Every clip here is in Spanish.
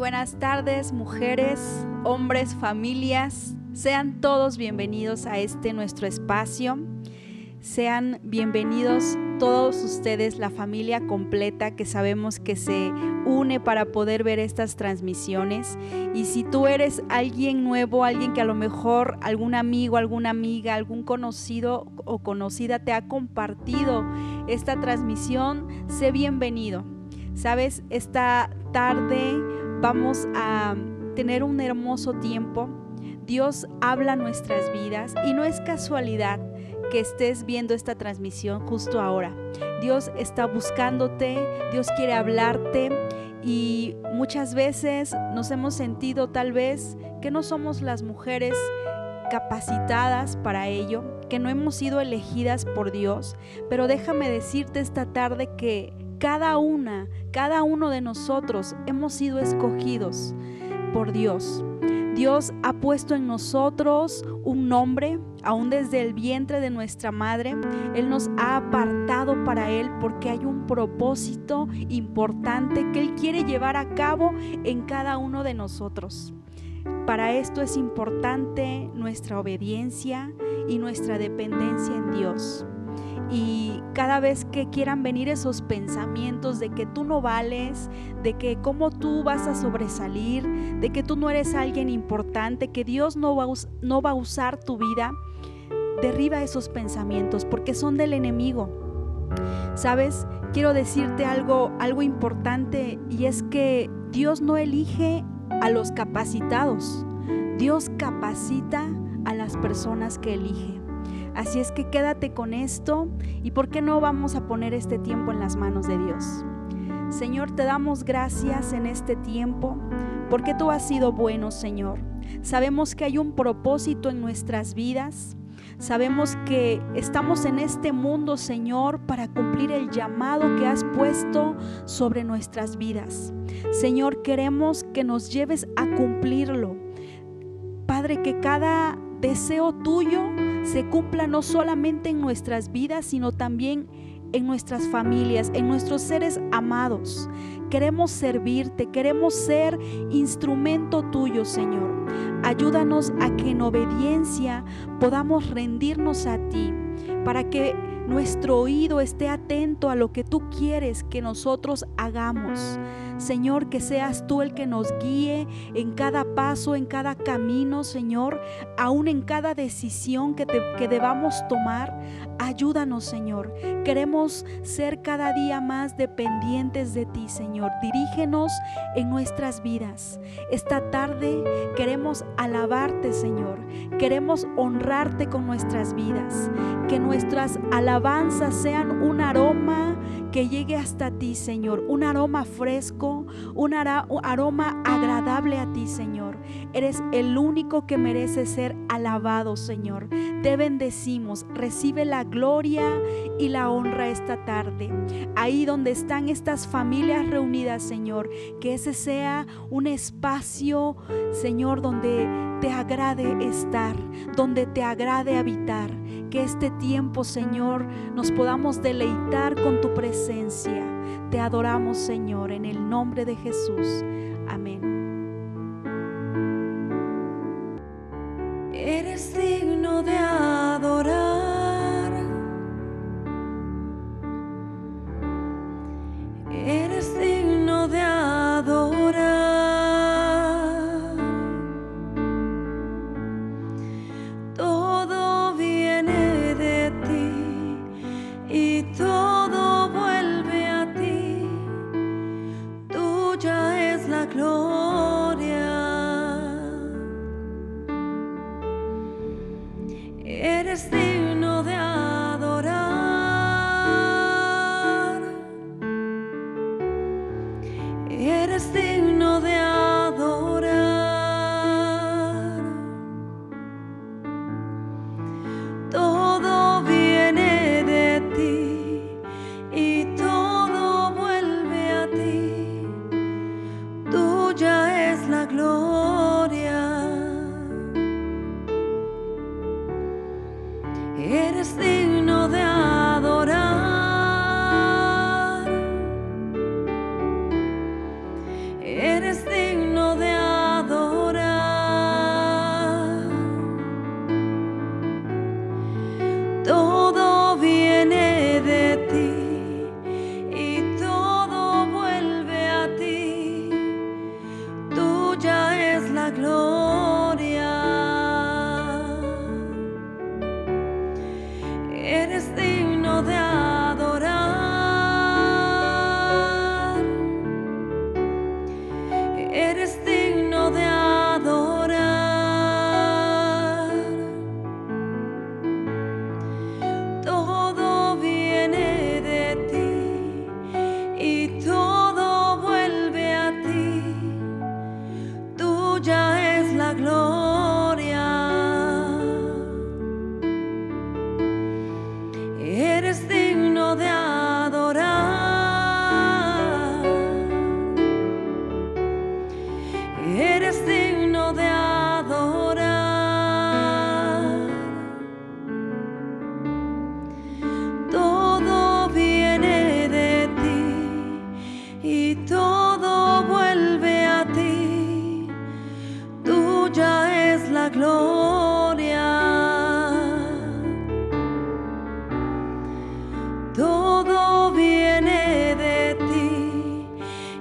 buenas tardes, mujeres, hombres, familias. Sean todos bienvenidos a este nuestro espacio. Sean bienvenidos todos ustedes, la familia completa que sabemos que se une para poder ver estas transmisiones. Y si tú eres alguien nuevo, alguien que a lo mejor algún amigo, alguna amiga, algún conocido o conocida te ha compartido esta transmisión, sé bienvenido. Sabes, esta tarde vamos a tener un hermoso tiempo. Dios habla nuestras vidas y no es casualidad que estés viendo esta transmisión justo ahora. Dios está buscándote, Dios quiere hablarte y muchas veces nos hemos sentido tal vez que no somos las mujeres capacitadas para ello, que no hemos sido elegidas por Dios, pero déjame decirte esta tarde que cada uno de nosotros hemos sido escogidos por Dios. Dios ha puesto en nosotros un nombre, aún desde el vientre de nuestra madre. Él nos ha apartado para Él porque hay un propósito importante que Él quiere llevar a cabo en cada uno de nosotros. Para esto es importante nuestra obediencia y nuestra dependencia en Dios. Y cada vez que quieran venir esos pensamientos de que tú no vales, de que cómo tú vas a sobresalir, de que tú no eres alguien importante, que Dios no va a usar tu vida, derriba esos pensamientos porque son del enemigo. ¿Sabes? Quiero decirte algo importante, y es que Dios no elige a los capacitados. Dios capacita a las personas que elige. Así es que quédate con esto y ¿por qué no vamos a poner este tiempo en las manos de Dios? Señor, te damos gracias en este tiempo porque tú has sido bueno, Señor. Sabemos que hay un propósito en nuestras vidas. Sabemos que estamos en este mundo, Señor, para cumplir el llamado que has puesto sobre nuestras vidas. Señor, queremos que nos lleves a cumplirlo. Padre, que cada deseo tuyo se cumpla no solamente en nuestras vidas, sino también en nuestras familias, en nuestros seres amados. Queremos servirte, queremos ser instrumento tuyo, Señor. Ayúdanos a que en obediencia podamos rendirnos a ti, para que nuestro oído esté atento a lo que tú quieres que nosotros hagamos. Señor, que seas tú el que nos guíe en cada paso, en cada camino, Señor, aún en cada decisión que debamos tomar. Ayúdanos, Señor. Queremos ser cada día más dependientes de ti, Señor. Dirígenos en nuestras vidas. Esta tarde queremos alabarte, Señor. Queremos honrarte con nuestras vidas. Que nuestras alabanzas sean un aroma que llegue hasta ti, Señor. Un aroma fresco, un aroma agradable a ti, Señor. Eres el único que merece ser alabado, Señor. Te bendecimos. Recibe la gloria y la honra esta tarde. Ahí donde están estas familias reunidas, Señor, que ese sea un espacio, Señor, donde te agrade estar, donde te agrade habitar. Que este tiempo, Señor, nos podamos deleitar con tu presencia. Te adoramos, Señor, en el nombre de Jesús. Amén. Eres digno de adorar. Eres digno de adorar. Todo viene de ti y todo vuelve a ti. Tuya es la gloria. Eres digno de adorar. Eres digno de adorar. Todo viene de ti y todo vuelve a ti. Tuya es la gloria. gloria. Eres digno de adorar. Eres digno de adorar. Todo viene de ti y todo vuelve a ti. Tuya es la gloria. Eres digno de adorar. Eres digno de adorar. Todo viene de ti y todo vuelve a ti. Tuya es la gloria. Todo viene de ti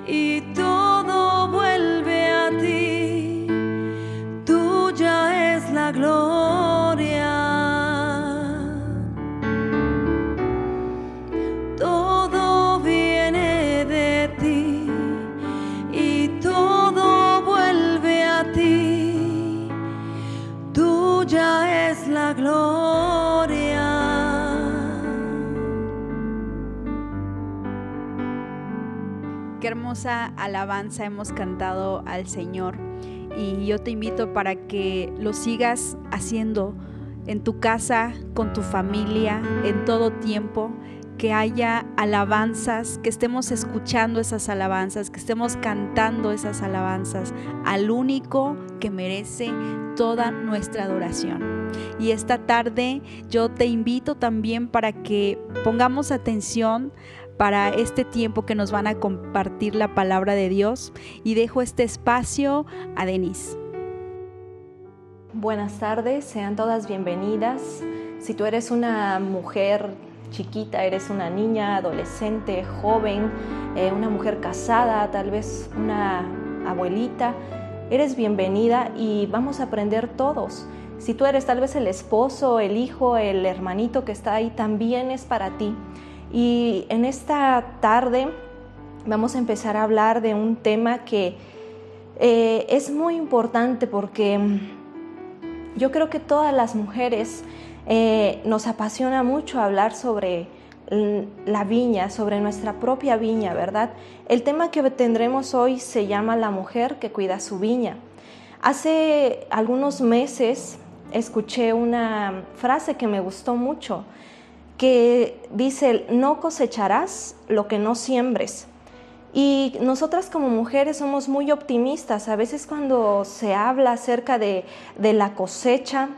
y todo vuelve a ti. Tuya es la gloria. Todo viene de ti y todo vuelve a ti. Tuya es la gloria. Qué hermosa alabanza hemos cantado al Señor, y yo te invito para que lo sigas haciendo en tu casa, con tu familia, en todo tiempo, que haya alabanzas, que estemos escuchando esas alabanzas, que estemos cantando esas alabanzas al único que merece toda nuestra adoración. Y esta tarde yo te invito también para que pongamos atención para este tiempo que nos van a compartir la palabra de Dios, y dejo este espacio a Denise. Buenas tardes, sean todas bienvenidas. Si tú eres una mujer chiquita, eres una niña, adolescente, joven, una mujer casada, tal vez una abuelita, eres bienvenida y vamos a aprender todos. Si tú eres tal vez el esposo, el hijo, el hermanito que está ahí, también es para ti. Y en esta tarde vamos a empezar a hablar de un tema que es muy importante, porque yo creo que todas las mujeres nos apasiona mucho hablar sobre la viña, sobre nuestra propia viña, ¿verdad? El tema que tendremos hoy se llama La mujer que cuida su viña. Hace algunos meses escuché una frase que me gustó mucho, que dice: no cosecharás lo que no siembres. Y nosotras como mujeres somos muy optimistas. A veces cuando se habla acerca de la cosecha,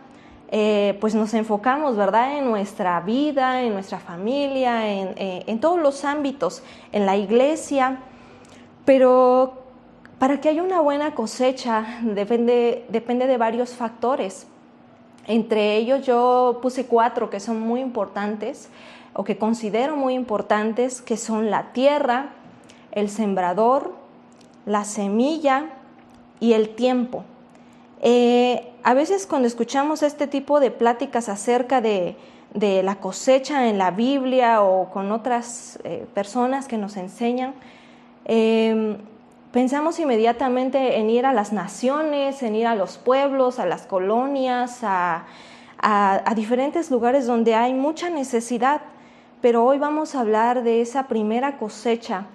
pues nos enfocamos, ¿verdad?, en nuestra vida, en nuestra familia, en todos los ámbitos, en la iglesia. Pero para que haya una buena cosecha depende de varios factores. Entre ellos yo puse 4 que son muy importantes, o que considero muy importantes, que son la tierra, el sembrador, la semilla y el tiempo. A veces cuando escuchamos este tipo de pláticas acerca de la cosecha en la Biblia o con otras personas que nos enseñan, pensamos inmediatamente en ir a las naciones, en ir a los pueblos, a las colonias, a diferentes lugares donde hay mucha necesidad. Pero hoy vamos a hablar de esa primera cosecha,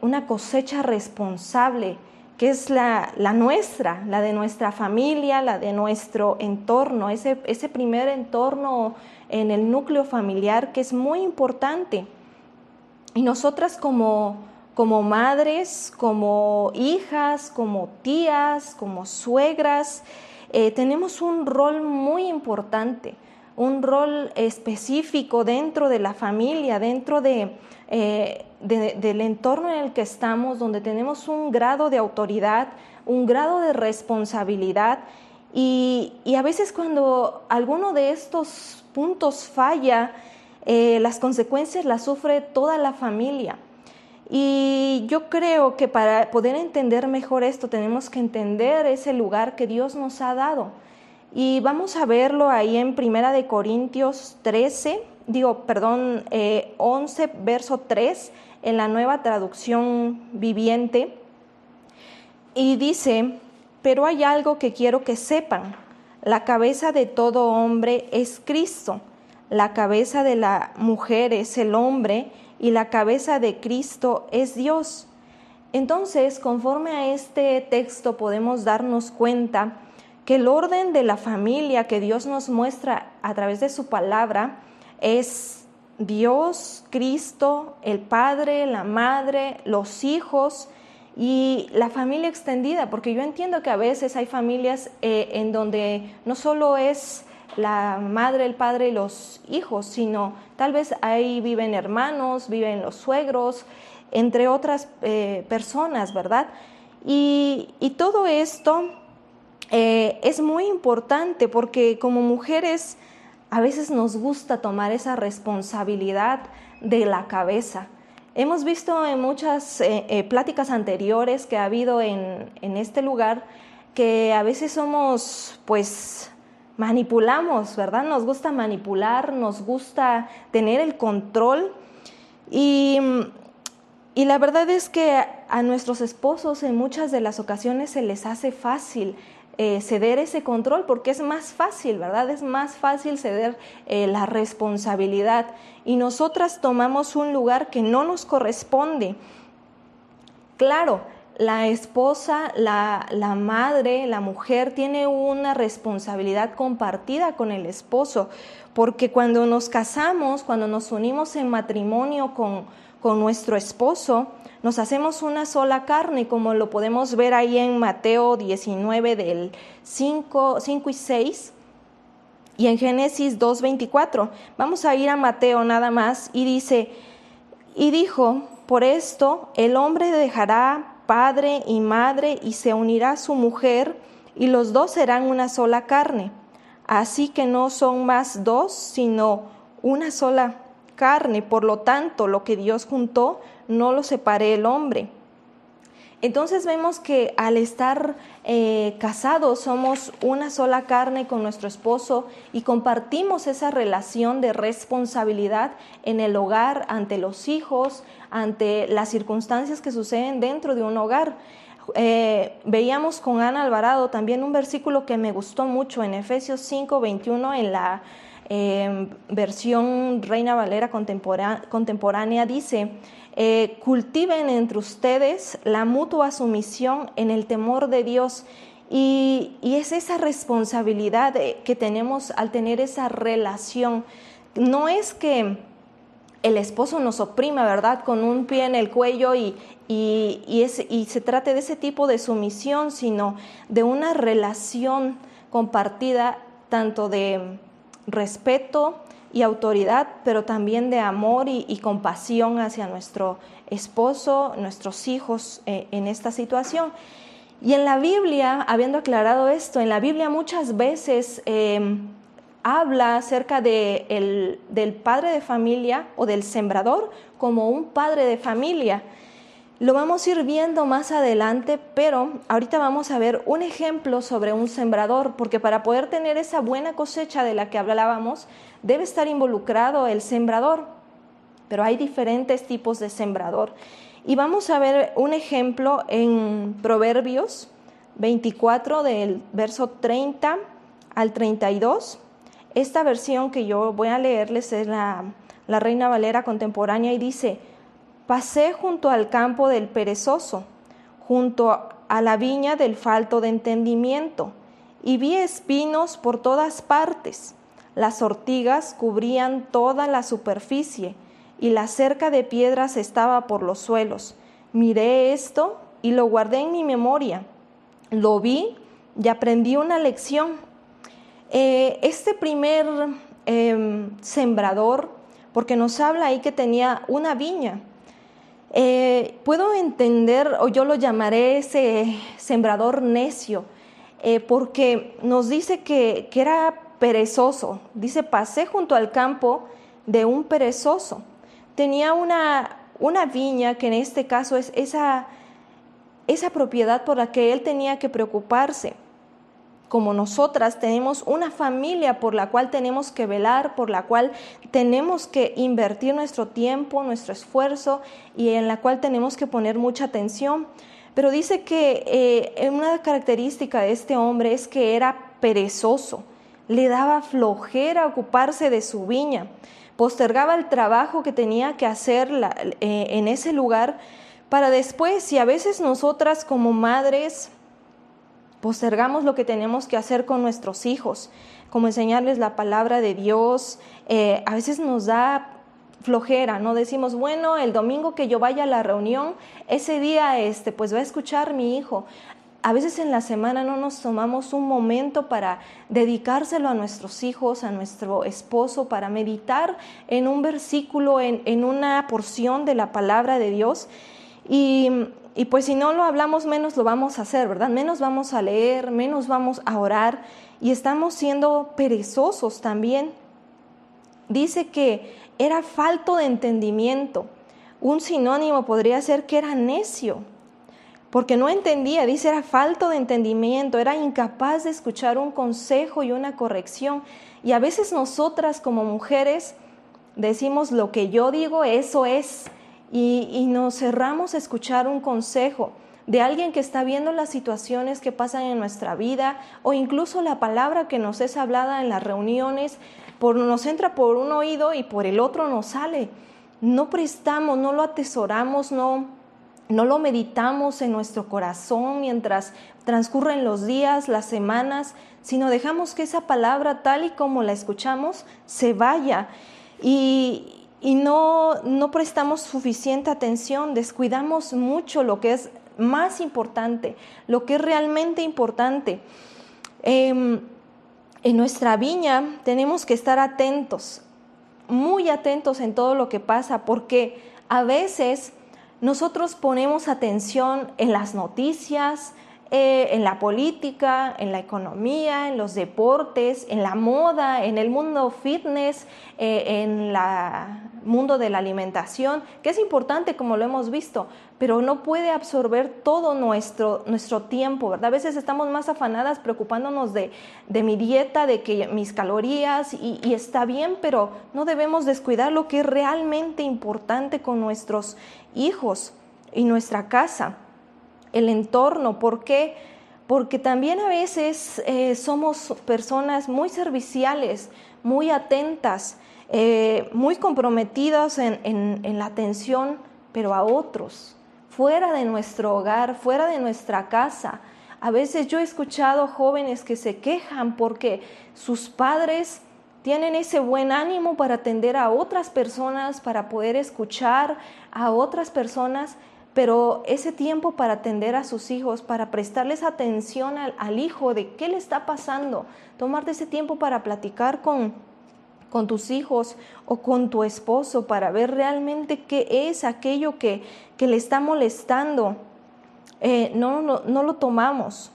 una cosecha responsable, que es la nuestra, la de nuestra familia, la de nuestro entorno, ese primer entorno en el núcleo familiar, que es muy importante. Y nosotras como madres, como hijas, como tías, como suegras, tenemos un rol muy importante, un rol específico dentro de la familia, dentro del entorno en el que estamos, donde tenemos un grado de autoridad, un grado de responsabilidad, y a veces cuando alguno de estos puntos falla, las consecuencias las sufre toda la familia. Y yo creo que para poder entender mejor esto tenemos que entender ese lugar que Dios nos ha dado. Y vamos a verlo ahí en 1 Corintios 11, verso 3, en la Nueva Traducción Viviente. Y dice: pero hay algo que quiero que sepan, la cabeza de todo hombre es Cristo, la cabeza de la mujer es el hombre, y la cabeza de Cristo es Dios. Entonces, conforme a este texto podemos darnos cuenta que el orden de la familia que Dios nos muestra a través de su palabra es Dios, Cristo, el Padre, la Madre, los hijos y la familia extendida, porque yo entiendo que a veces hay familias en donde no solo es la madre, el padre y los hijos, sino tal vez ahí viven hermanos, viven los suegros, entre otras personas, ¿verdad? Y todo esto es muy importante porque como mujeres a veces nos gusta tomar esa responsabilidad de la cabeza. Hemos visto en muchas pláticas anteriores que ha habido en este lugar que a veces somos, pues, manipulamos, ¿verdad? Nos gusta manipular, nos gusta tener el control y la verdad es que a nuestros esposos en muchas de las ocasiones se les hace fácil ceder ese control porque es más fácil, ¿verdad? Es más fácil ceder la responsabilidad y nosotras tomamos un lugar que no nos corresponde. Claro, la esposa, la madre, la mujer tiene una responsabilidad compartida con el esposo, porque cuando nos casamos, cuando nos unimos en matrimonio con nuestro esposo, nos hacemos una sola carne, como lo podemos ver ahí en Mateo 19 del 5 y 6 y en Génesis 2:24. Vamos a ir a Mateo nada más y dice: y dijo, por esto el hombre dejará padre y madre y se unirá a su mujer y los dos serán una sola carne. Así que no son más dos, sino una sola carne. Por lo tanto, lo que Dios juntó, no lo separe el hombre. Entonces vemos que al estar casados somos una sola carne con nuestro esposo y compartimos esa relación de responsabilidad en el hogar, ante los hijos, ante las circunstancias que suceden dentro de un hogar. Veíamos con Ana Alvarado también un versículo que me gustó mucho en Efesios 5:21 en la versión Reina Valera contemporánea dice: cultiven entre ustedes la mutua sumisión en el temor de Dios. Y es esa responsabilidad que tenemos al tener esa relación. No es que el esposo nos oprima, ¿verdad?, con un pie en el cuello y se trate de ese tipo de sumisión, sino de una relación compartida tanto de respeto y autoridad, pero también de amor y compasión hacia nuestro esposo, nuestros hijos en esta situación. Y en la Biblia, habiendo aclarado esto, en la Biblia muchas veces habla acerca del padre de familia o del sembrador como un padre de familia. Lo vamos a ir viendo más adelante, pero ahorita vamos a ver un ejemplo sobre un sembrador, porque para poder tener esa buena cosecha de la que hablábamos, debe estar involucrado el sembrador, pero hay diferentes tipos de sembrador. Y vamos a ver un ejemplo en Proverbios 24, del verso 30 al 32. Esta versión que yo voy a leerles es la Reina Valera contemporánea y dice: pasé junto al campo del perezoso, junto a la viña del falto de entendimiento, y vi espinos por todas partes. Las ortigas cubrían toda la superficie, y la cerca de piedras estaba por los suelos. Miré esto y lo guardé en mi memoria. Lo vi y aprendí una lección. Este primer sembrador, porque nos habla ahí que tenía una viña, puedo entender, o yo lo llamaré ese sembrador necio, porque nos dice que era perezoso. Dice: pasé junto al campo de un perezoso. Tenía una viña, que en este caso es esa propiedad por la que él tenía que preocuparse. Como nosotras tenemos una familia por la cual tenemos que velar, por la cual tenemos que invertir nuestro tiempo, nuestro esfuerzo y en la cual tenemos que poner mucha atención. Pero dice que una característica de este hombre es que era perezoso, le daba flojera ocuparse de su viña, postergaba el trabajo que tenía que hacer en ese lugar para después. Y a veces nosotras como madres postergamos lo que tenemos que hacer con nuestros hijos, como enseñarles la palabra de Dios. A veces nos da flojera, ¿no? Decimos, bueno, el domingo que yo vaya a la reunión, ese día pues va a escuchar mi hijo. A veces en la semana no nos tomamos un momento para dedicárselo a nuestros hijos, a nuestro esposo, para meditar en un versículo, en una porción de la palabra de Dios. Y pues si no lo hablamos, menos lo vamos a hacer, ¿verdad? Menos vamos a leer, menos vamos a orar y estamos siendo perezosos también. Dice que era falto de entendimiento. Un sinónimo podría ser que era necio, porque no entendía. Dice, era falto de entendimiento, era incapaz de escuchar un consejo y una corrección. Y a veces nosotras como mujeres decimos, lo que yo digo, eso es. Y nos cerramos a escuchar un consejo de alguien que está viendo las situaciones que pasan en nuestra vida, o incluso la palabra que nos es hablada en las reuniones, nos entra por un oído y por el otro nos sale. No prestamos, no lo atesoramos, no lo meditamos en nuestro corazón mientras transcurren los días, las semanas, sino dejamos que esa palabra, tal y como la escuchamos, se vaya. Y no prestamos suficiente atención, descuidamos mucho lo que es más importante, lo que es realmente importante. En nuestra viña tenemos que estar atentos, muy atentos en todo lo que pasa, porque a veces nosotros ponemos atención en las noticias, en la política, en la economía, en los deportes, en la moda, en el mundo fitness, en el mundo de la alimentación, que es importante como lo hemos visto, pero no puede absorber todo nuestro tiempo, ¿verdad? A veces estamos más afanadas preocupándonos de mi dieta, de que mis calorías, y está bien, pero no debemos descuidar lo que es realmente importante con nuestros hijos y nuestra casa. El entorno. ¿Por qué? Porque también a veces somos personas muy serviciales, muy atentas, muy comprometidas en la atención, pero a otros, fuera de nuestro hogar, fuera de nuestra casa. A veces yo he escuchado jóvenes que se quejan porque sus padres tienen ese buen ánimo para atender a otras personas, para poder escuchar a otras personas, pero ese tiempo para atender a sus hijos, para prestarles atención al hijo, de qué le está pasando, tomarte ese tiempo para platicar con tus hijos o con tu esposo, para ver realmente qué es aquello que le está molestando, no lo tomamos.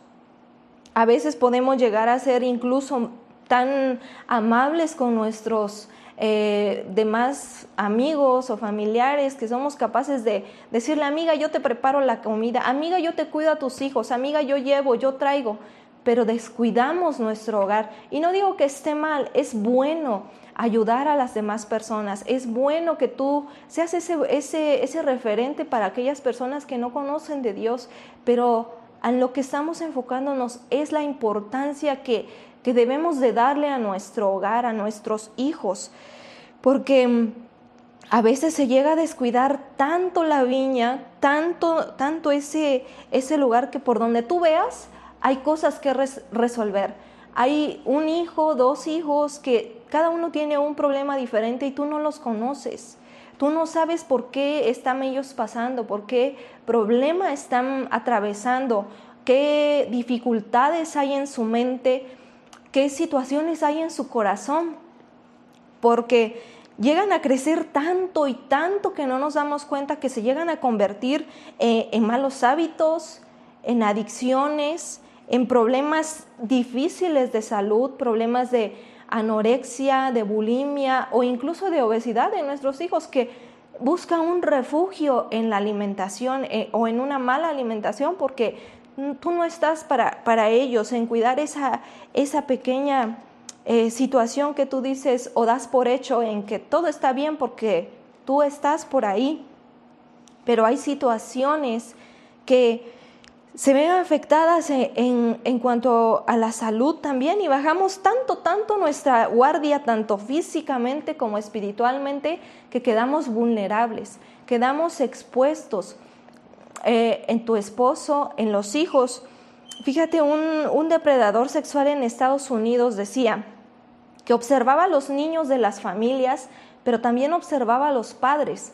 A veces podemos llegar a ser incluso tan amables con nuestros demás amigos o familiares, que somos capaces de decirle, amiga, yo te preparo la comida, amiga, yo te cuido a tus hijos, amiga, yo llevo, yo traigo, pero descuidamos nuestro hogar. Y no digo que esté mal, es bueno ayudar a las demás personas, es bueno que tú seas ese referente para aquellas personas que no conocen de Dios, pero en lo que estamos enfocándonos es la importancia que debemos de darle a nuestro hogar, a nuestros hijos, porque a veces se llega a descuidar tanto la viña, tanto ese lugar, que por donde tú veas hay cosas que resolver. Hay un hijo, 2 hijos, que cada uno tiene un problema diferente y tú no los conoces. Tú no sabes por qué están ellos pasando, por qué problema están atravesando, qué dificultades hay en su mente, qué situaciones hay en su corazón, porque llegan a crecer tanto y tanto que no nos damos cuenta, que se llegan a convertir en malos hábitos, en adicciones, en problemas difíciles de salud, problemas de anorexia, de bulimia o incluso de obesidad de nuestros hijos, que busca un refugio en la alimentación o en una mala alimentación, porque tú no estás para ellos, en cuidar esa pequeña situación que tú dices o das por hecho en que todo está bien porque tú estás por ahí. Pero hay situaciones que se ven afectadas en cuanto a la salud también, y bajamos tanto nuestra guardia, tanto físicamente como espiritualmente, que quedamos vulnerables, quedamos expuestos en tu esposo, en los hijos. Fíjate, un depredador sexual en Estados Unidos decía que observaba a los niños de las familias, pero también observaba a los padres.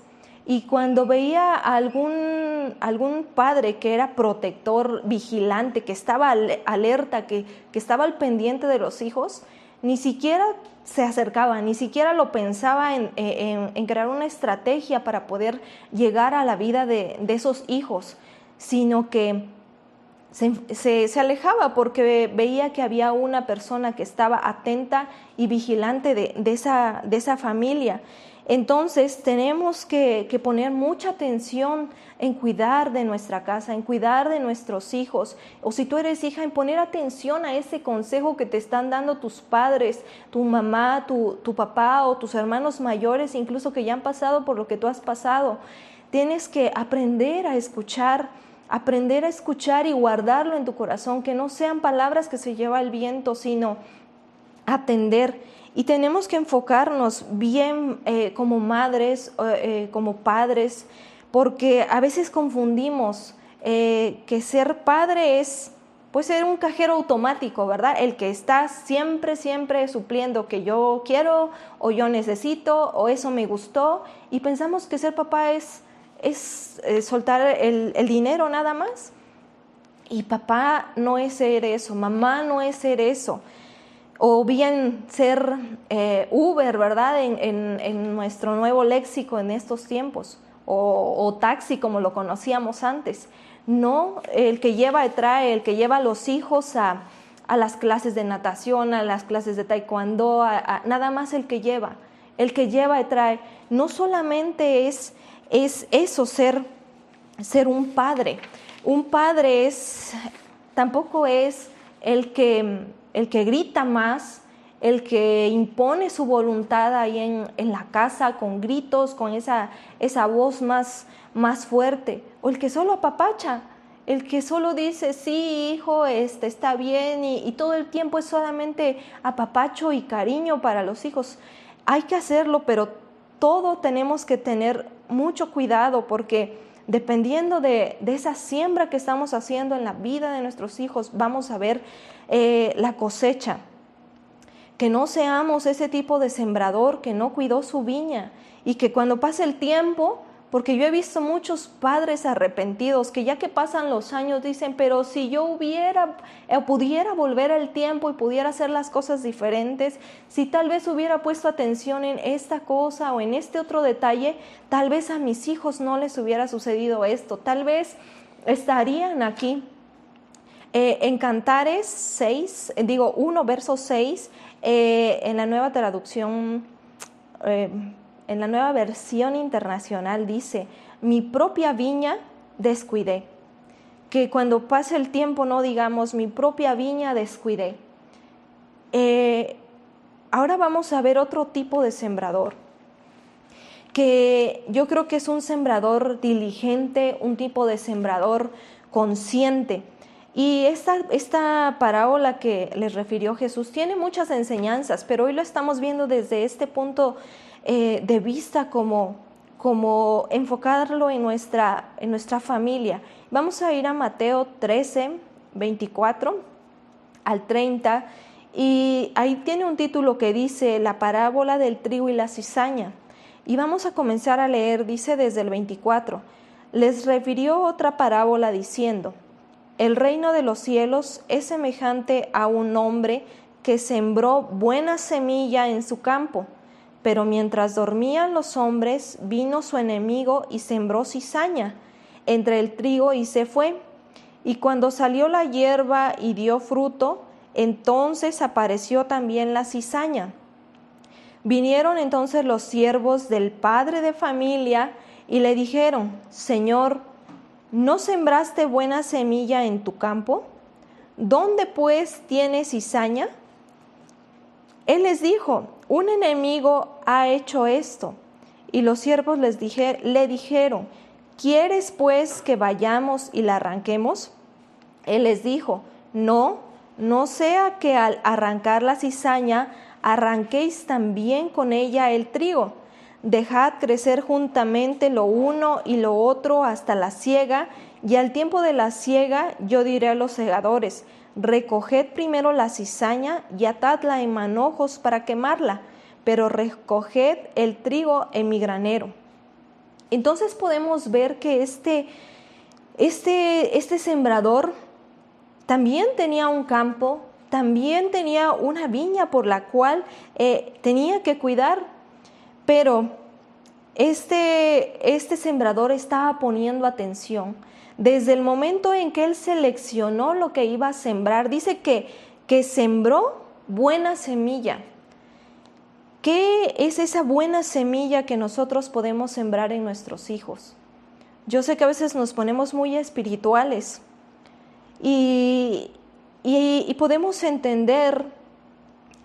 Y cuando veía a algún padre que era protector, vigilante, que estaba alerta, que estaba al pendiente de los hijos, ni siquiera se acercaba, ni siquiera lo pensaba en crear una estrategia para poder llegar a la vida de esos hijos, sino que se alejaba porque veía que había una persona que estaba atenta y vigilante de esa familia. Entonces tenemos que poner mucha atención en cuidar de nuestra casa, en cuidar de nuestros hijos, o si tú eres hija, en poner atención a ese consejo que te están dando tus padres, tu mamá, tu papá o tus hermanos mayores, incluso que ya han pasado por lo que tú has pasado. Tienes que aprender a escuchar y guardarlo en tu corazón, que no sean palabras que se lleva el viento, sino atender. Y tenemos que enfocarnos bien como madres, como padres, porque a veces confundimos que ser padre puede ser un cajero automático, ¿verdad? El que está siempre supliendo que yo quiero o yo necesito o eso me gustó, y pensamos que ser papá es soltar el dinero nada más. Y papá no es ser eso, mamá no es ser eso. O bien ser Uber, ¿verdad? En nuestro nuevo léxico en estos tiempos, o taxi como lo conocíamos antes. No, el que lleva y trae, el que lleva a los hijos a las clases de natación, a las clases de taekwondo, nada más el que lleva y trae. No solamente es eso, ser un padre. Un padre tampoco es el que grita más, el que impone su voluntad ahí en la casa con gritos, con esa voz más fuerte, o el que solo apapacha, el que solo dice, sí, hijo, está bien, y todo el tiempo es solamente apapacho y cariño para los hijos. Hay que hacerlo, pero todo tenemos que tener mucho cuidado, porque dependiendo de esa siembra que estamos haciendo en la vida de nuestros hijos, vamos a ver la cosecha. Que no seamos ese tipo de sembrador que no cuidó su viña, y que cuando pase el tiempo, porque yo he visto muchos padres arrepentidos que ya que pasan los años dicen, pero si yo pudiera volver el tiempo y pudiera hacer las cosas diferentes, si tal vez hubiera puesto atención en esta cosa o en este otro detalle, tal vez a mis hijos no les hubiera sucedido esto, tal vez estarían aquí. En Cantares 1, verso 6, en la nueva traducción, en la nueva versión internacional dice, mi propia viña descuidé. Que cuando pase el tiempo no digamos, mi propia viña descuidé. Ahora vamos a ver otro tipo de sembrador, que yo creo que es un sembrador diligente, un tipo de sembrador consciente. Y esta parábola que les refirió Jesús tiene muchas enseñanzas, pero hoy lo estamos viendo desde este punto de vista, como enfocarlo en nuestra familia. Vamos a ir a Mateo 13, 24 al 30, y ahí tiene un título que dice la parábola del trigo y la cizaña. Y vamos a comenzar a leer, dice desde el 24. Les refirió otra parábola diciendo, el reino de los cielos es semejante a un hombre que sembró buena semilla en su campo, pero mientras dormían los hombres, vino su enemigo y sembró cizaña entre el trigo y se fue. Y cuando salió la hierba y dio fruto, entonces apareció también la cizaña. Vinieron entonces los siervos del padre de familia y le dijeron: Señor, ¿no sembraste buena semilla en tu campo? ¿Dónde pues tienes cizaña? Él les dijo: un enemigo ha hecho esto. Y los siervos le dijeron: ¿quieres pues que vayamos y la arranquemos? Él les dijo: no sea que al arrancar la cizaña arranquéis también con ella el trigo. Dejad crecer juntamente lo uno y lo otro hasta la siega, y al tiempo de la siega yo diré a los segadores: recoged primero la cizaña y atadla en manojos para quemarla, pero recoged el trigo en mi granero. Entonces podemos ver que este sembrador también tenía un campo, también tenía una viña por la cual tenía que cuidar, pero este sembrador estaba poniendo atención. Desde el momento en que él seleccionó lo que iba a sembrar, dice que sembró buena semilla. ¿Qué es esa buena semilla que nosotros podemos sembrar en nuestros hijos? Yo sé que a veces nos ponemos muy espirituales y podemos entender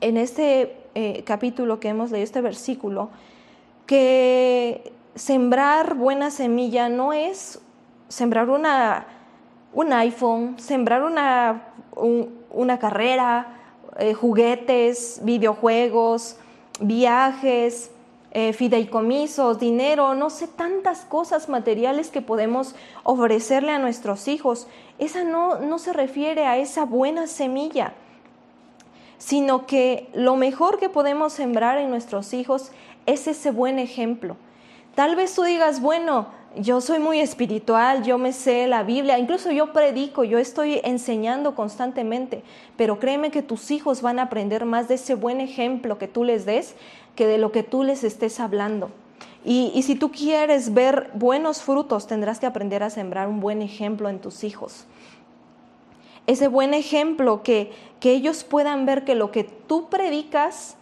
en este capítulo que hemos leído, este versículo, que sembrar buena semilla no es sembrar un iPhone, sembrar una carrera, juguetes, videojuegos, viajes, fideicomisos, dinero, no sé, tantas cosas materiales que podemos ofrecerle a nuestros hijos. Esa no se refiere a esa buena semilla, sino que lo mejor que podemos sembrar en nuestros hijos es ese buen ejemplo. Tal vez tú digas: bueno, yo soy muy espiritual, yo me sé la Biblia, incluso yo predico, yo estoy enseñando constantemente, pero créeme que tus hijos van a aprender más de ese buen ejemplo que tú les des que de lo que tú les estés hablando. Y si tú quieres ver buenos frutos, tendrás que aprender a sembrar un buen ejemplo en tus hijos. Ese buen ejemplo que ellos puedan ver que lo que tú predicas,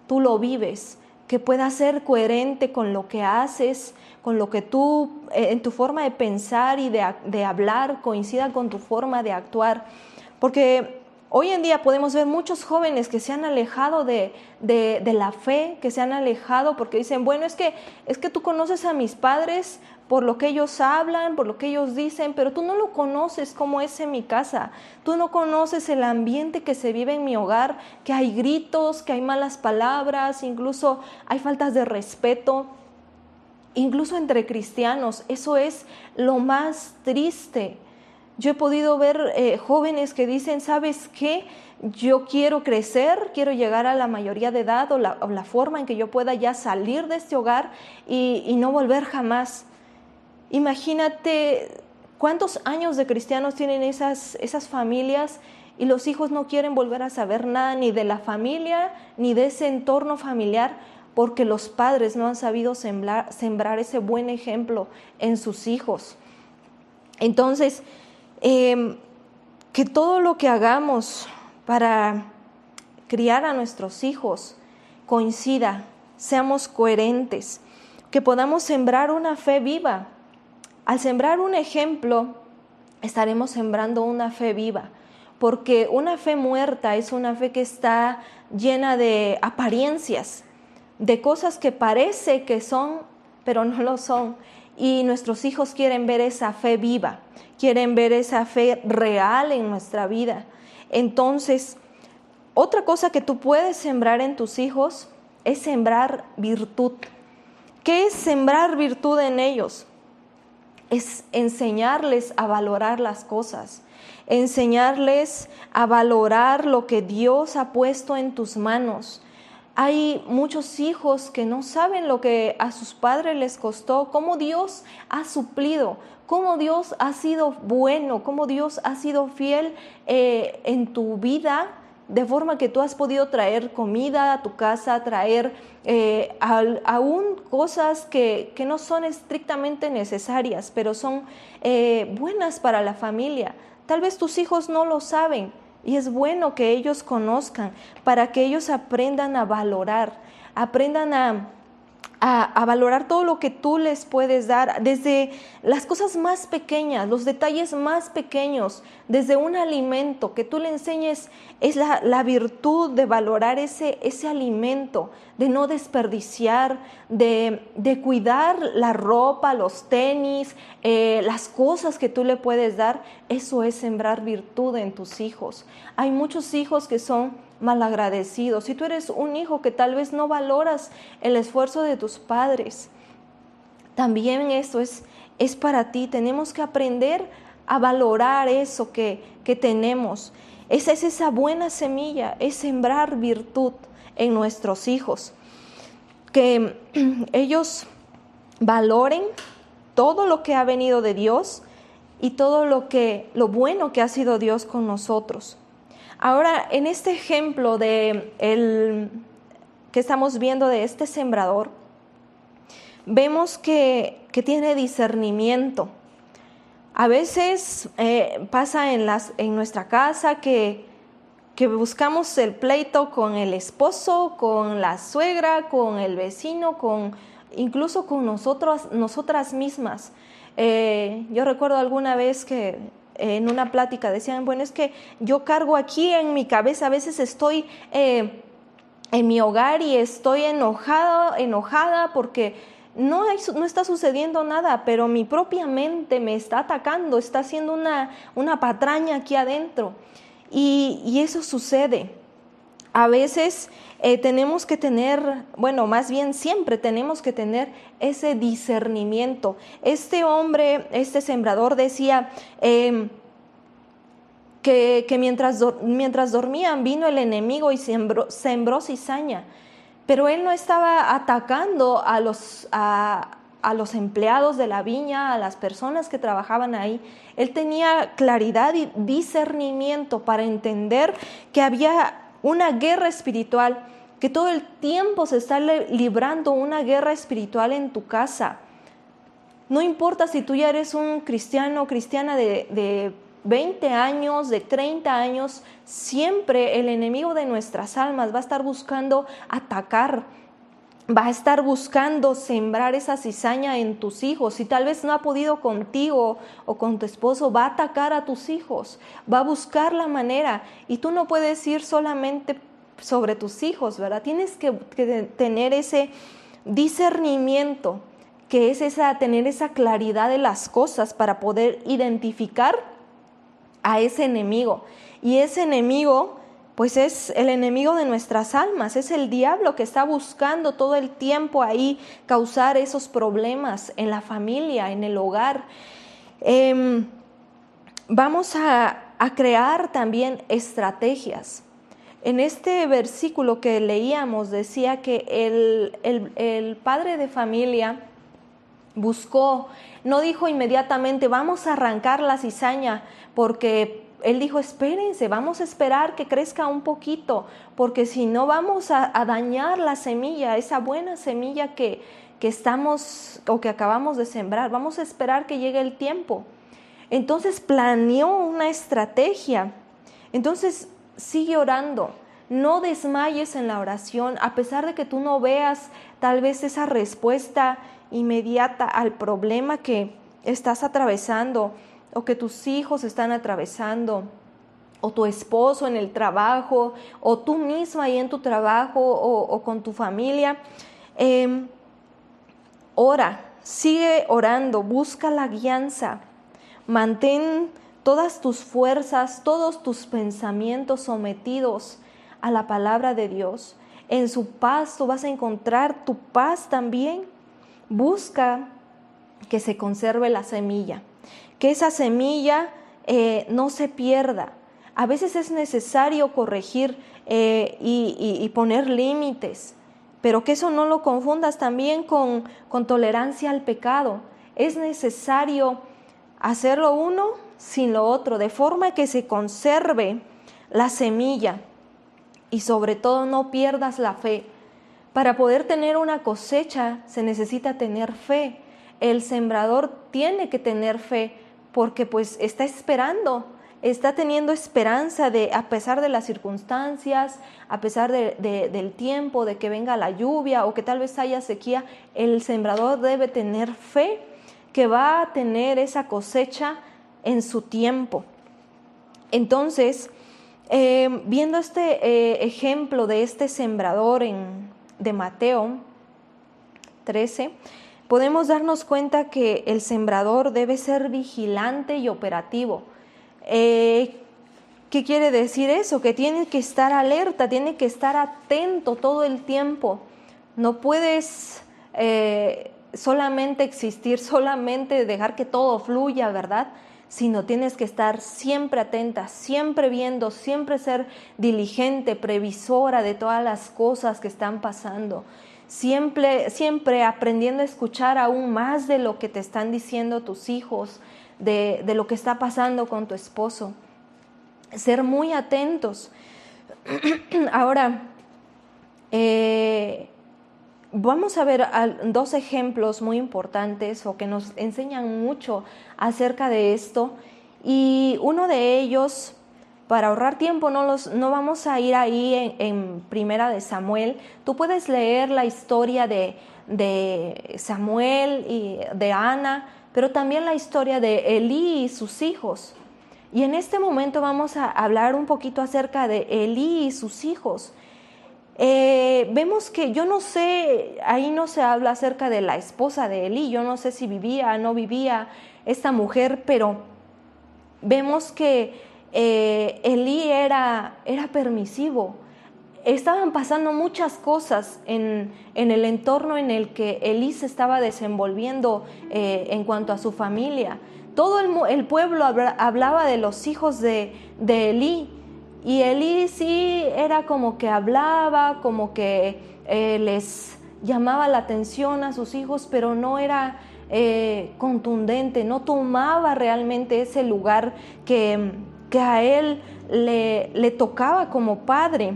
tú lo vives, que pueda ser coherente con lo que haces, con lo que tú, en tu forma de pensar y de hablar, coincida con tu forma de actuar. Porque hoy en día podemos ver muchos jóvenes que se han alejado de la fe, que se han alejado porque dicen: bueno, es que tú conoces a mis padres por lo que ellos hablan, por lo que ellos dicen, pero tú no lo conoces como es en mi casa. Tú no conoces el ambiente que se vive en mi hogar, que hay gritos, que hay malas palabras, incluso hay faltas de respeto, incluso entre cristianos. Eso es lo más triste. Yo he podido ver jóvenes que dicen: ¿sabes qué? Yo quiero crecer, quiero llegar a la mayoría de edad o la forma en que yo pueda ya salir de este hogar y no volver jamás. Imagínate cuántos años de cristianos tienen esas familias y los hijos no quieren volver a saber nada ni de la familia ni de ese entorno familiar porque los padres no han sabido sembrar ese buen ejemplo en sus hijos. Entonces, que todo lo que hagamos para criar a nuestros hijos coincida, seamos coherentes, que podamos sembrar una fe viva. Al sembrar un ejemplo, estaremos sembrando una fe viva, porque una fe muerta es una fe que está llena de apariencias, de cosas que parece que son, pero no lo son. Y nuestros hijos quieren ver esa fe viva, quieren ver esa fe real en nuestra vida. Entonces, otra cosa que tú puedes sembrar en tus hijos es sembrar virtud. ¿Qué es sembrar virtud en ellos? Es enseñarles a valorar las cosas, enseñarles a valorar lo que Dios ha puesto en tus manos. Hay muchos hijos que no saben lo que a sus padres les costó, cómo Dios ha suplido, cómo Dios ha sido bueno, cómo Dios ha sido fiel en tu vida, de forma que tú has podido traer comida a tu casa, traer aún cosas que no son estrictamente necesarias, pero son buenas para la familia. Tal vez tus hijos no lo saben y es bueno que ellos conozcan para que ellos aprendan a valorar, aprendan a valorar todo lo que tú les puedes dar, desde las cosas más pequeñas, los detalles más pequeños, desde un alimento, que tú le enseñes es la virtud de valorar ese alimento, de no desperdiciar, de cuidar la ropa, los tenis, las cosas que tú le puedes dar. Eso es sembrar virtud en tus hijos. Hay muchos hijos que son malagradecidos. Si tú eres un hijo que tal vez no valoras el esfuerzo de tus padres, también eso es para ti. Tenemos que aprender a valorar eso que tenemos. Esa es esa buena semilla, es sembrar virtud en nuestros hijos. Que ellos valoren todo lo que ha venido de Dios y todo lo bueno que ha sido Dios con nosotros. Ahora, en este ejemplo que estamos viendo de este sembrador, vemos que tiene discernimiento. A veces pasa en nuestra casa que buscamos el pleito con el esposo, con la suegra, con el vecino, incluso con nosotras mismas. Yo recuerdo alguna vez que en una plática decían, bueno, es que yo cargo aquí en mi cabeza, a veces estoy en mi hogar y estoy enojada porque no está sucediendo nada, pero mi propia mente me está atacando, está haciendo una patraña aquí adentro. Y eso sucede. A veces tenemos que tener, bueno, más bien siempre tenemos que tener ese discernimiento. Este hombre, este sembrador decía que mientras dormían vino el enemigo y sembró cizaña. Pero él no estaba atacando a los empleados de la viña, a las personas que trabajaban ahí. Él tenía claridad y discernimiento para entender que había una guerra espiritual, que todo el tiempo se está librando una guerra espiritual en tu casa. No importa si tú ya eres un cristiano o cristiana de 20 años, de 30 años, siempre el enemigo de nuestras almas va a estar buscando atacar, va a estar buscando sembrar esa cizaña en tus hijos. Si tal vez no ha podido contigo o con tu esposo, va a atacar a tus hijos, va a buscar la manera. Y tú no puedes ir solamente sobre tus hijos, ¿verdad? Tienes que tener ese discernimiento, que es tener esa claridad de las cosas para poder identificar a ese enemigo. Y ese enemigo pues es el enemigo de nuestras almas, es el diablo que está buscando todo el tiempo ahí causar esos problemas en la familia, en el hogar. Vamos a crear también estrategias. En este versículo que leíamos decía que el padre de familia buscó, no dijo inmediatamente vamos a arrancar la cizaña, porque él dijo espérense, vamos a esperar que crezca un poquito, porque si no vamos a dañar la semilla, esa buena semilla que estamos o que acabamos de sembrar. Vamos a esperar que llegue el tiempo. Entonces planeó una estrategia. Entonces sigue orando. No desmayes en la oración, a pesar de que tú no veas tal vez esa respuesta inmediata al problema que estás atravesando o que tus hijos están atravesando, o tu esposo en el trabajo, o tú misma ahí en tu trabajo, o con tu familia. Ora, sigue orando, busca la guianza, mantén todas tus fuerzas, todos tus pensamientos sometidos a la palabra de Dios. En su paz tú vas a encontrar tu paz también. Busca que se conserve la semilla, que esa semilla no se pierda. A veces es necesario corregir y poner límites, pero que eso no lo confundas también con tolerancia al pecado. Es necesario hacerlo uno sin lo otro, de forma que se conserve la semilla y sobre todo no pierdas la fe. Para poder tener una cosecha se necesita tener fe. El sembrador tiene que tener fe porque pues está esperando está teniendo esperanza de, a pesar de las circunstancias, a pesar del tiempo, de que venga la lluvia o que tal vez haya sequía, el sembrador debe tener fe que va a tener esa cosecha en su tiempo. Entonces, viendo este ejemplo de este sembrador de Mateo 13, podemos darnos cuenta que el sembrador debe ser vigilante y operativo. ¿Qué quiere decir eso? Que tiene que estar alerta, tiene que estar atento todo el tiempo. No puedes solamente existir, solamente dejar que todo fluya, ¿verdad? Sino tienes que estar siempre atenta, siempre viendo, siempre ser diligente, previsora de todas las cosas que están pasando. Siempre aprendiendo a escuchar aún más de lo que te están diciendo tus hijos, de lo que está pasando con tu esposo. Ser muy atentos. Ahora, vamos a ver dos ejemplos muy importantes o que nos enseñan mucho acerca de esto. Y uno de ellos, para ahorrar tiempo, no vamos a ir ahí en Primera de Samuel. Tú puedes leer la historia de Samuel y de Ana, pero también la historia de Elí y sus hijos. Y en este momento vamos a hablar un poquito acerca de Elí y sus hijos. Vemos que, yo no sé, ahí no se habla acerca de la esposa de Elí, yo no sé si vivía o no vivía esta mujer, pero vemos que Elí era permisivo. Estaban pasando muchas cosas en el entorno en el que Elí se estaba desenvolviendo en cuanto a su familia. Todo el pueblo hablaba de los hijos de Elí, y Elí sí era como que hablaba, como que les llamaba la atención a sus hijos, pero no era contundente, no tomaba realmente ese lugar que a él le tocaba como padre.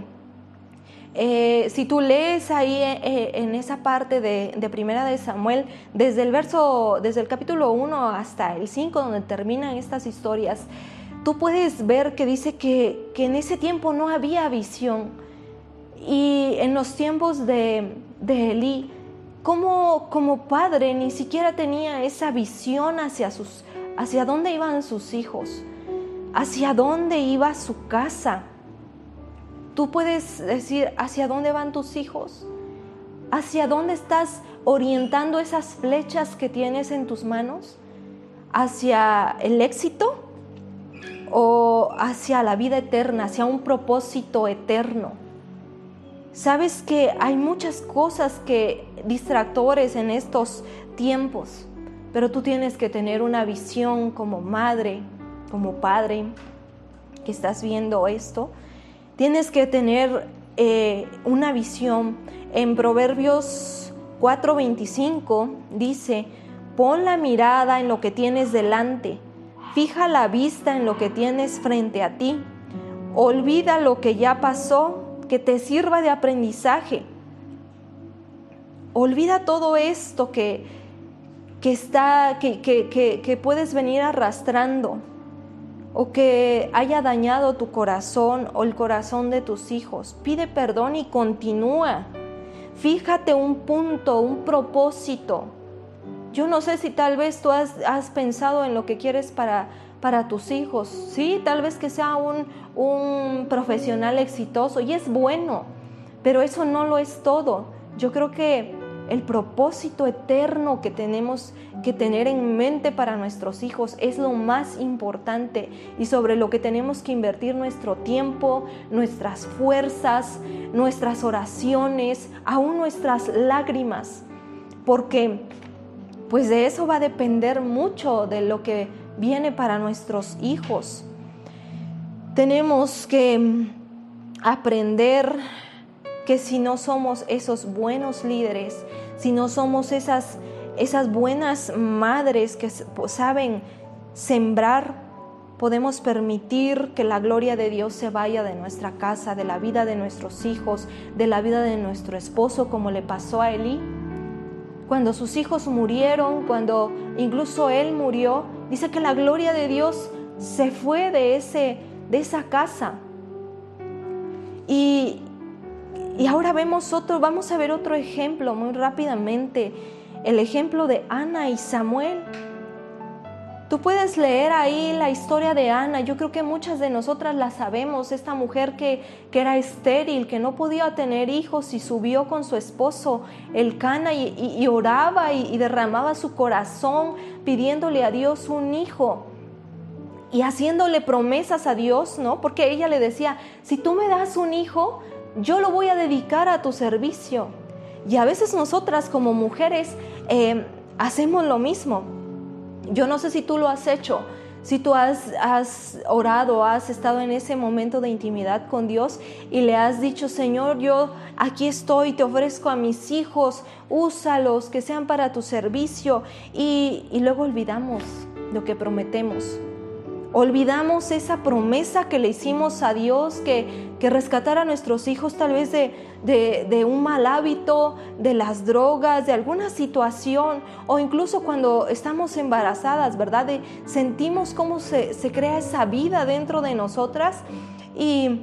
Si tú lees ahí en esa parte de Primera de Samuel, desde el capítulo 1 hasta el 5, donde terminan estas historias, tú puedes ver que dice que en ese tiempo no había visión. Y en los tiempos de Elí, como padre, ni siquiera tenía esa visión hacia dónde iban sus hijos, hacia dónde iba su casa. Tú puedes decir, ¿hacia dónde van tus hijos? ¿Hacia dónde estás orientando esas flechas que tienes en tus manos? ¿Hacia el éxito o hacia la vida eterna, hacia un propósito eterno? Sabes que hay muchas cosas distractores en estos tiempos, pero tú tienes que tener una visión como madre, como padre que estás viendo esto. Tienes que tener una visión. En Proverbios 4:25 dice: pon la mirada en lo que tienes delante, fija la vista en lo que tienes frente a ti, olvida lo que ya pasó, que te sirva de aprendizaje. Olvida todo esto que puedes venir arrastrando, o que haya dañado tu corazón o el corazón de tus hijos. Pide perdón y continúa. Fíjate un punto, un propósito. Yo no sé si tal vez tú has pensado en lo que quieres para tus hijos. Sí, tal vez que sea un profesional exitoso, y es bueno, pero eso no lo es todo. Yo creo que el propósito eterno que tenemos que tener en mente para nuestros hijos es lo más importante, y sobre lo que tenemos que invertir nuestro tiempo, nuestras fuerzas, nuestras oraciones, aún nuestras lágrimas, porque pues de eso va a depender mucho de lo que viene para nuestros hijos. Tenemos que aprender que si no somos esos buenos líderes, si no somos esas buenas madres que saben sembrar, podemos permitir que la gloria de Dios se vaya de nuestra casa, de la vida de nuestros hijos, de la vida de nuestro esposo, como le pasó a Elí. Cuando sus hijos murieron, cuando incluso él murió, dice que la gloria de Dios se fue de esa casa. Y ahora vamos a ver otro ejemplo muy rápidamente, el ejemplo de Ana y Samuel. Tú puedes leer ahí la historia de Ana. Yo creo que muchas de nosotras la sabemos, esta mujer que era estéril, que no podía tener hijos y subió con su esposo Elcana y oraba y derramaba su corazón pidiéndole a Dios un hijo y haciéndole promesas a Dios, ¿no? Porque ella le decía, si tú me das un hijo, yo lo voy a dedicar a tu servicio. Y a veces nosotras como mujeres hacemos lo mismo. Yo no sé si tú lo has hecho, si tú has orado, has estado en ese momento de intimidad con Dios y le has dicho, Señor, yo aquí estoy, te ofrezco a mis hijos, úsalos, que sean para tu servicio. Y luego olvidamos lo que prometemos. Olvidamos esa promesa que le hicimos a Dios, que rescatara a nuestros hijos tal vez de un mal hábito, de las drogas, de alguna situación, o incluso cuando estamos embarazadas, ¿verdad? Sentimos cómo se crea esa vida dentro de nosotras y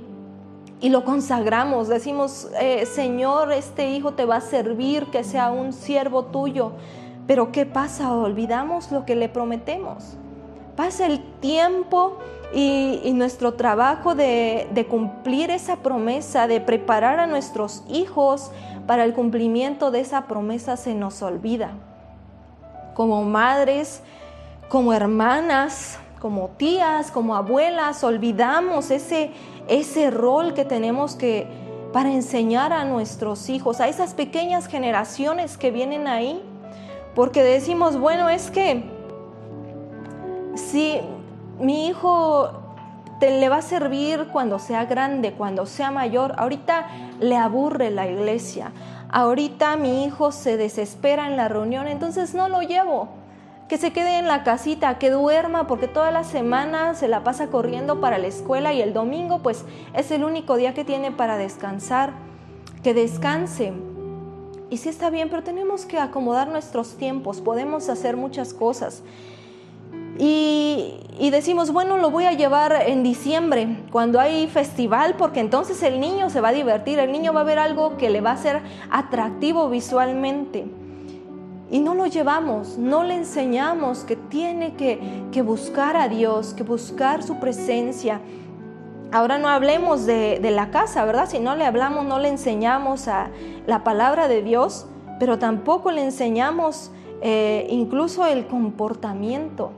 lo consagramos. Decimos, Señor, este hijo te va a servir, que sea un siervo tuyo. Pero ¿qué pasa? Olvidamos lo que le prometemos. Pasa el tiempo y nuestro trabajo de cumplir esa promesa, de preparar a nuestros hijos para el cumplimiento de esa promesa se nos olvida. Como madres, como hermanas, como tías, como abuelas, olvidamos ese rol que tenemos para enseñar a nuestros hijos, a esas pequeñas generaciones que vienen ahí, porque decimos, bueno, es que si mi hijo le va a servir cuando sea grande, cuando sea mayor, ahorita le aburre la iglesia, ahorita mi hijo se desespera en la reunión, entonces no lo llevo, que se quede en la casita, que duerma, porque toda la semana se la pasa corriendo para la escuela y el domingo pues es el único día que tiene para descansar, que descanse. Y sí está bien, pero tenemos que acomodar nuestros tiempos, podemos hacer muchas cosas. Y decimos, bueno, lo voy a llevar en diciembre, cuando hay festival, porque entonces el niño se va a divertir, el niño va a ver algo que le va a ser atractivo visualmente. Y no lo llevamos, no le enseñamos que tiene que buscar a Dios, que buscar su presencia. Ahora no hablemos de la casa, ¿verdad? Si no le hablamos, no le enseñamos a la palabra de Dios, pero tampoco le enseñamos incluso el comportamiento.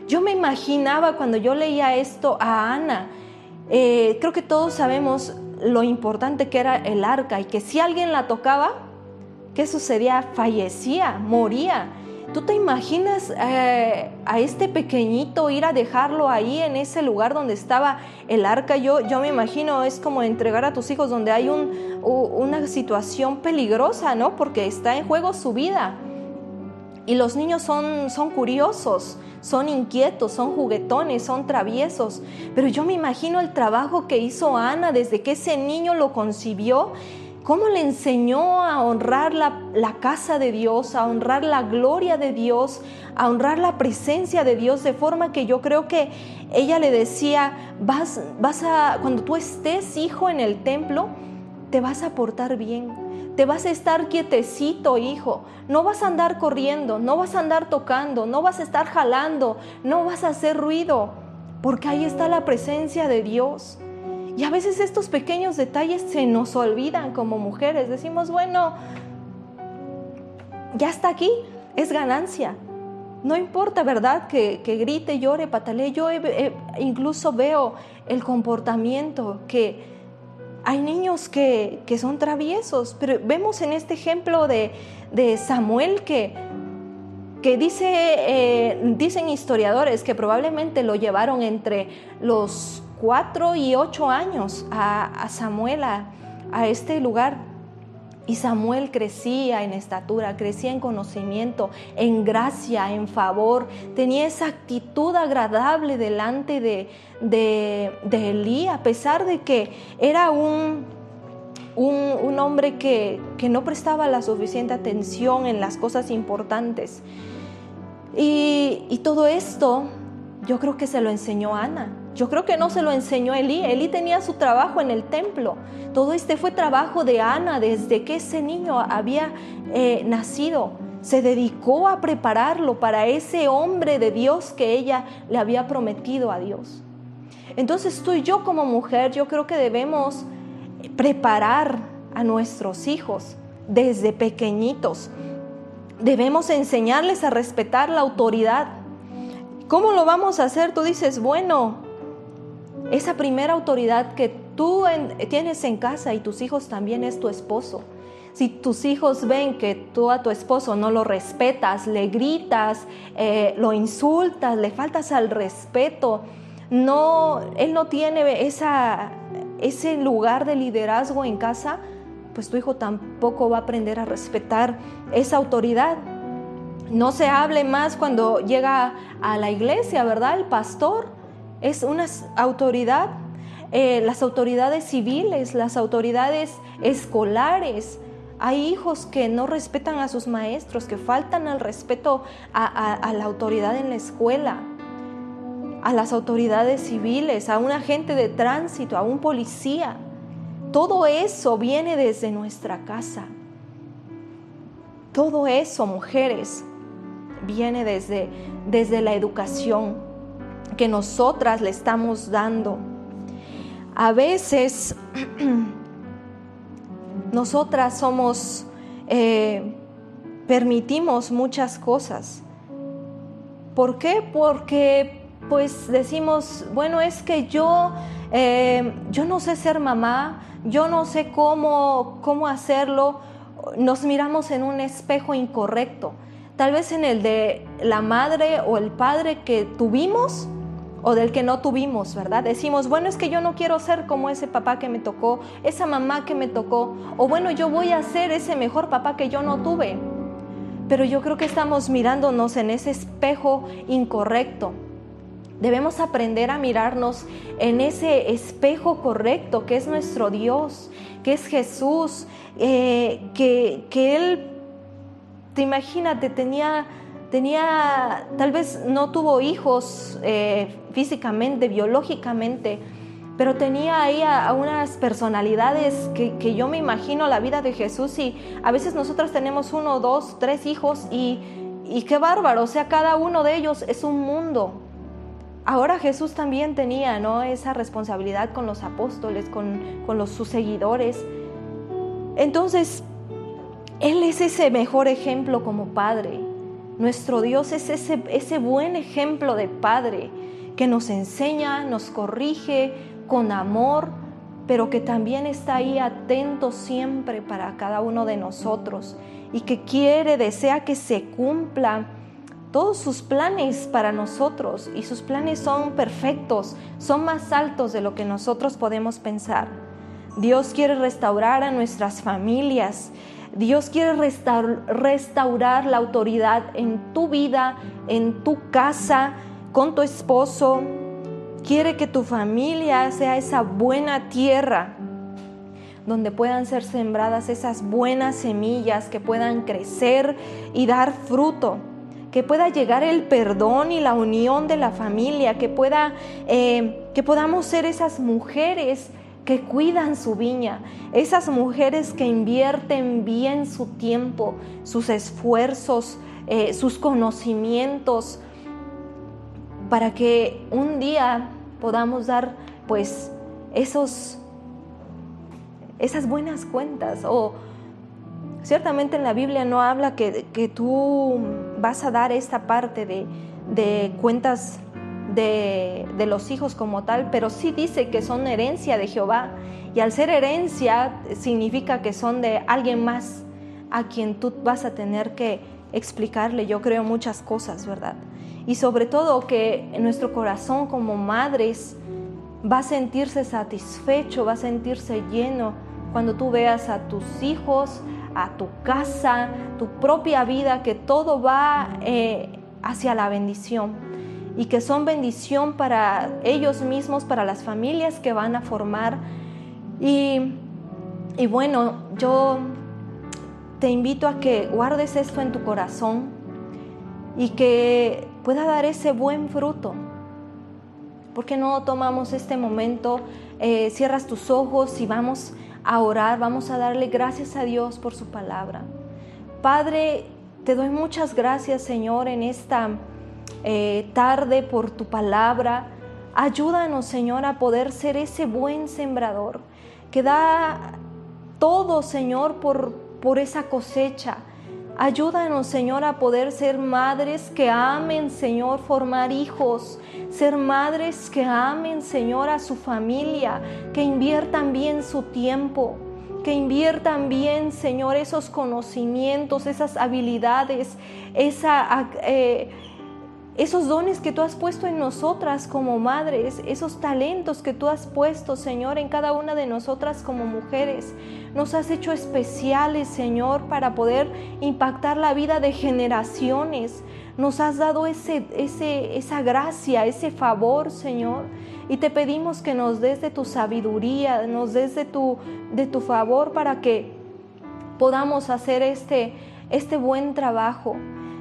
Yo me imaginaba cuando yo leía esto a Ana, creo que todos sabemos lo importante que era el arca y que si alguien la tocaba, ¿qué sucedía? Fallecía, moría. ¿Tú te imaginas a este pequeñito ir a dejarlo ahí en ese lugar donde estaba el arca? Yo me imagino, es como entregar a tus hijos donde hay una situación peligrosa, ¿no? Porque está en juego su vida. Y los niños son curiosos, son inquietos, son juguetones, son traviesos. Pero yo me imagino el trabajo que hizo Ana desde que ese niño lo concibió, cómo le enseñó a honrar la casa de Dios, a honrar la gloria de Dios, a honrar la presencia de Dios, de forma que yo creo que ella le decía, cuando tú estés, hijo, en el templo, te vas a portar bien. Te vas a estar quietecito, hijo. No vas a andar corriendo, no vas a andar tocando, no vas a estar jalando, no vas a hacer ruido, porque ahí está la presencia de Dios. Y a veces estos pequeños detalles se nos olvidan como mujeres. Decimos, bueno, ya está aquí, es ganancia. No importa, ¿verdad? Que grite, llore, patalee. Yo incluso veo el comportamiento que hay niños que son traviesos, pero vemos en este ejemplo de Samuel que dicen historiadores que probablemente lo llevaron entre los 4 y 8 años a Samuel a este lugar. Y Samuel crecía en estatura, crecía en conocimiento, en gracia, en favor. Tenía esa actitud agradable delante de Elí, a pesar de que era un hombre que no prestaba la suficiente atención en las cosas importantes. Y todo esto yo creo que se lo enseñó Ana. Yo creo que no se lo enseñó Elí. Elí tenía su trabajo en el templo. Todo fue trabajo de Ana desde que ese niño había nacido. Se dedicó a prepararlo para ese hombre de Dios que ella le había prometido a Dios. Entonces tú y yo como mujer, yo creo que debemos preparar a nuestros hijos desde pequeñitos. Debemos enseñarles a respetar la autoridad. ¿Cómo lo vamos a hacer? Tú dices, bueno, esa primera autoridad que tú tienes en casa y tus hijos también es tu esposo. Si tus hijos ven que tú a tu esposo no lo respetas, le gritas, lo insultas, le faltas al respeto, él no tiene ese lugar de liderazgo en casa, pues tu hijo tampoco va a aprender a respetar esa autoridad. No se hable más cuando llega a la iglesia, ¿verdad? El pastor es una autoridad, las autoridades civiles, las autoridades escolares. Hay hijos que no respetan a sus maestros, que faltan al respeto a la autoridad en la escuela, a las autoridades civiles, a un agente de tránsito, a un policía. Todo eso viene desde nuestra casa. Todo eso, mujeres, viene desde la educación que nosotras le estamos dando. A veces nosotras permitimos muchas cosas. ¿Por qué? Porque pues decimos, bueno, es que yo no sé ser mamá, yo no sé cómo hacerlo. Nos miramos en un espejo incorrecto, tal vez en el de la madre o el padre que tuvimos o del que no tuvimos, ¿verdad? Decimos, bueno, es que yo no quiero ser como ese papá que me tocó, esa mamá que me tocó, o bueno, yo voy a ser ese mejor papá que yo no tuve. Pero yo creo que estamos mirándonos en ese espejo incorrecto. Debemos aprender a mirarnos en ese espejo correcto que es nuestro Dios, que es Jesús, que Él, te imagínate, tenía, tal vez no tuvo hijos físicamente, biológicamente, pero tenía ahí a unas personalidades que yo me imagino la vida de Jesús, y a veces nosotras tenemos 1, 2, 3 hijos y qué bárbaro, o sea, cada uno de ellos es un mundo. Ahora Jesús también tenía, ¿no?, esa responsabilidad con los apóstoles, con sus seguidores. Entonces, Él es ese mejor ejemplo como Padre. Nuestro Dios es ese buen ejemplo de Padre que nos enseña, nos corrige con amor, pero que también está ahí atento siempre para cada uno de nosotros y que desea que se cumpla todos sus planes para nosotros, y sus planes son perfectos, son más altos de lo que nosotros podemos pensar. Dios quiere restaurar a nuestras familias. Dios quiere restaurar la autoridad en tu vida, en tu casa, con tu esposo. Quiere que tu familia sea esa buena tierra donde puedan ser sembradas esas buenas semillas que puedan crecer y dar fruto. Que pueda llegar el perdón y la unión de la familia, que podamos ser esas mujeres que cuidan su viña, esas mujeres que invierten bien su tiempo, sus esfuerzos, sus conocimientos, para que un día podamos dar pues esas buenas cuentas. O ciertamente en la Biblia no habla que tú vas a dar esta parte de cuentas de los hijos como tal, pero sí dice que son herencia de Jehová, y al ser herencia significa que son de alguien más a quien tú vas a tener que explicarle, yo creo, muchas cosas, ¿verdad? Y sobre todo que nuestro corazón como madres va a sentirse satisfecho, va a sentirse lleno cuando tú veas a tus hijos, a tu casa, tu propia vida, que todo va hacia la bendición, y que son bendición para ellos mismos, para las familias que van a formar. Y bueno, yo te invito a que guardes esto en tu corazón y que pueda dar ese buen fruto, ¿Por qué no tomamos este momento? Cierras tus ojos y vamos a orar, vamos a darle gracias a Dios por su palabra. Padre, te doy muchas gracias, Señor, en esta tarde por tu palabra. Ayúdanos, Señor, a poder ser ese buen sembrador que da todo, Señor, por esa cosecha. Ayúdanos, Señor, a poder ser madres que amen, Señor, formar hijos, ser madres que amen, Señor, a su familia, que inviertan bien su tiempo, que inviertan bien, Señor, esos conocimientos, esas habilidades, esos dones que tú has puesto en nosotras como madres, esos talentos que tú has puesto, Señor, en cada una de nosotras como mujeres. Nos has hecho especiales, Señor, para poder impactar la vida de generaciones. Nos has dado esa gracia, ese favor, Señor. Y te pedimos que nos des de tu sabiduría, nos des de tu favor para que podamos hacer este buen trabajo.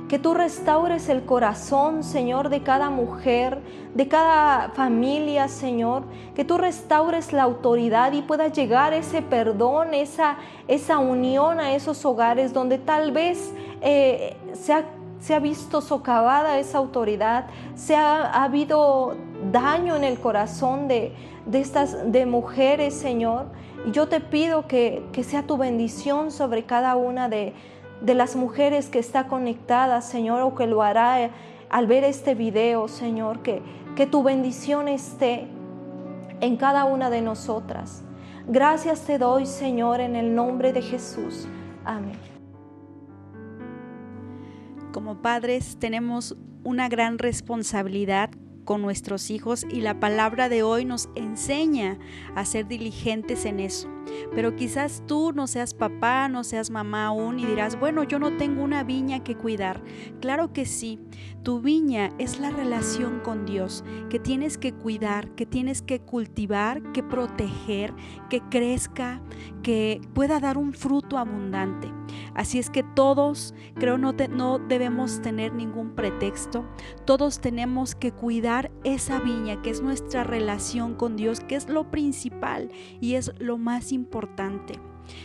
Que tú restaures el corazón, Señor, de cada mujer, de cada familia, Señor. Que tú restaures la autoridad y pueda llegar ese perdón, esa unión a esos hogares donde tal vez se ha visto socavada esa autoridad, ha habido daño en el corazón de mujeres, Señor. Y yo te pido que sea tu bendición sobre cada una de las mujeres que está conectada, Señor, o que lo hará al ver este video, Señor, que tu bendición esté en cada una de nosotras. Gracias te doy, Señor, en el nombre de Jesús. Amén. Como padres tenemos una gran responsabilidad con nuestros hijos y la palabra de hoy nos enseña a ser diligentes en eso. Pero quizás tú no seas papá, no seas mamá aún y dirás, bueno, yo no tengo una viña que cuidar. Claro que sí, tu viña es la relación con Dios que tienes que cuidar, que tienes que cultivar, que proteger, que crezca, que pueda dar un fruto abundante. Así es que todos, creo, no debemos tener ningún pretexto. Todos tenemos que cuidar esa viña que es nuestra relación con Dios, que es lo principal y es lo más importante.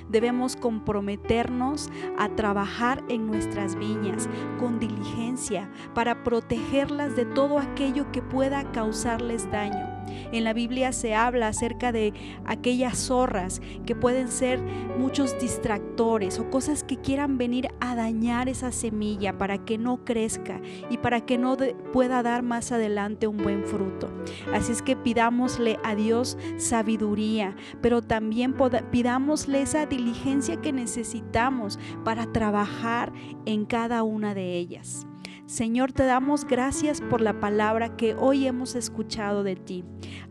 Debemos comprometernos a trabajar en nuestras viñas con diligencia para protegerlas de todo aquello que pueda causarles daño. En la Biblia se habla acerca de aquellas zorras que pueden ser muchos distractores o cosas que quieran venir a dañar esa semilla para que no crezca y para que no pueda dar más adelante un buen fruto. Así es que pidámosle a Dios sabiduría, pero también pidámosle esa diligencia que necesitamos para trabajar en cada una de ellas. Señor, te damos gracias por la palabra que hoy hemos escuchado de ti.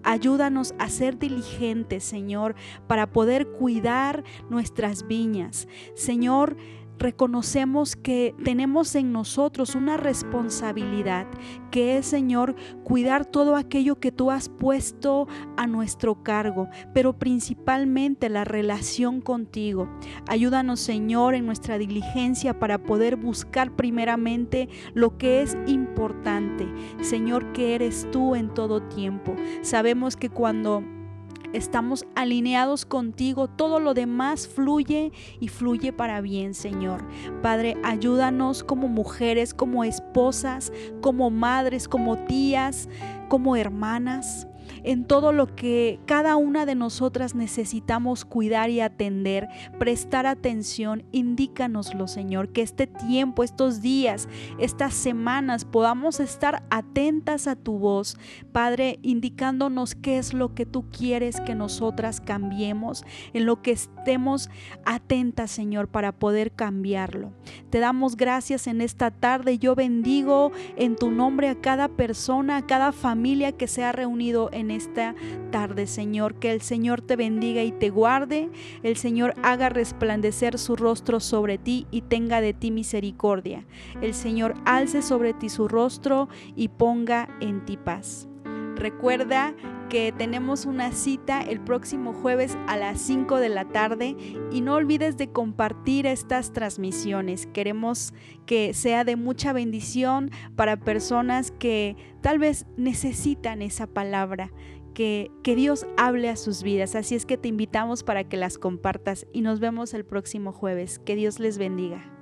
Ayúdanos a ser diligentes, Señor, para poder cuidar nuestras viñas. Señor, reconocemos que tenemos en nosotros una responsabilidad que es, Señor, cuidar todo aquello que tú has puesto a nuestro cargo, pero principalmente la relación contigo. Ayúdanos, Señor, en nuestra diligencia para poder buscar primeramente lo que es importante. Señor, que eres tú en todo tiempo. Sabemos que cuando estamos alineados contigo, todo lo demás fluye y fluye para bien, Señor. Padre, ayúdanos como mujeres, como esposas, como madres, como tías, como hermanas, en todo lo que cada una de nosotras necesitamos cuidar y atender, prestar atención. Indícanoslo, Señor, que este tiempo, estos días, estas semanas podamos estar atentas a tu voz, Padre, indicándonos qué es lo que tú quieres que nosotras cambiemos, en lo que estemos atentas, Señor, para poder cambiarlo. Te damos gracias en esta tarde. Yo bendigo en tu nombre a cada persona, a cada familia que se ha reunido en esta tarde, Señor. Que el Señor te bendiga y te guarde. El Señor haga resplandecer su rostro sobre ti y tenga de ti misericordia. El Señor alce sobre ti su rostro y ponga en ti paz. Recuerda que tenemos una cita el próximo jueves a las 5 de la tarde y no olvides de compartir estas transmisiones. Queremos que sea de mucha bendición para personas que tal vez necesitan esa palabra, que Dios hable a sus vidas. Así es que te invitamos para que las compartas y nos vemos el próximo jueves. Que Dios les bendiga.